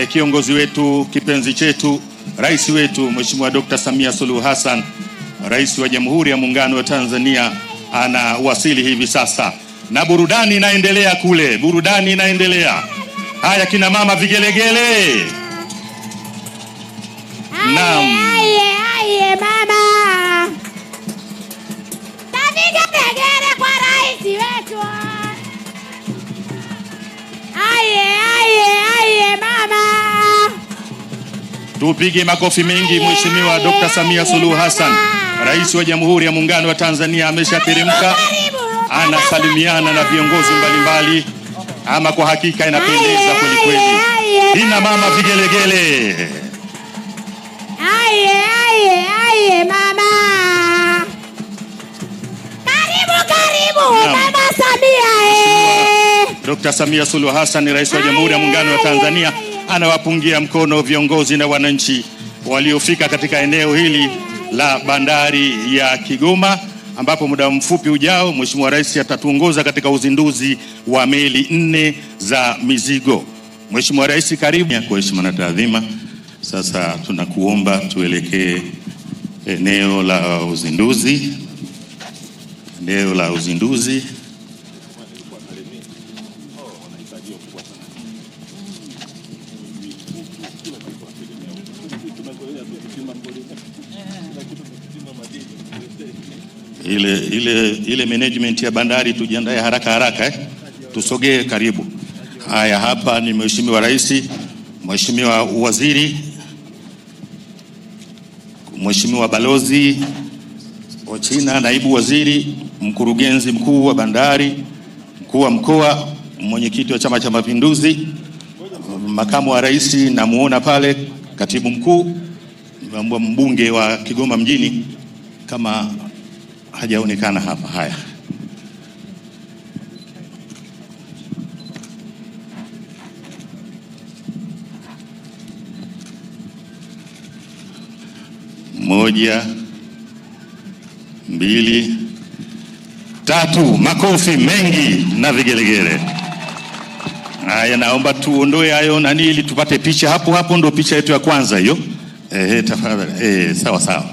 kiongozi wetu, kipenzi chetu, rais wetu Mheshimiwa Dr. Samia Suluhu Hassan, rais wa Jamhuri ya Muungano wa Tanzania, anawasili hivi sasa, na burudani inaendelea kule, burudani inaendelea. Haya kina mama vigelegele. Naam. Aye mama. Vigelegele kwa rais wetu. Aye mama. Tupige makofi mengi. Mheshimiwa Dr. Samia Suluhu Hassan, rais wa Jamhuri ya Muungano wa Tanzania, ameshateremka, anasalimiana na viongozi mbalimbali. Ama kwa hakika inapendeza kweli kweli. Ina mama vigelegele. Aye mama. Karibu Mama Samia. Dr. Samia Suluhu Hassan, rais wa Jamhuri ya Muungano wa Tanzania, anawapungia mkono viongozi na wananchi waliofika katika eneo hili la bandari ya Kigoma, ambapo muda mfupi ujao Mheshimiwa Rais atatuongoza katika uzinduzi wa meli 4 za mizigo. Mheshimiwa Rais, karibu. Kwa heshima na taadhima, sasa tunakuomba tuelekee eneo la uzinduzi. Eneo la uzinduzi. Ile management ya bandari tujiandae haraka tusogee karibu. Haya, hapa ni Mheshimiwa Rais, Mheshimiwa Waziri, Mheshimiwa Balozi wa China, Naibu Waziri, Mkurugenzi Mkuu wa Bandari, Mkuu wa Mkoa, Mwenyekiti wa Chama cha Mapinduzi, Makamu wa Rais namuona pale, Katibu Mkuu, Mbunge wa Kigoma mjini kama hajaonekana hapa. Haya, moja, mbili, tatu. Makofi mengi na vigelegele. Haya, naomba tuondoe hayo nani ili tupate picha hapo. Ndo picha yetu ya kwanza hiyo. Tafadhali. Sawa.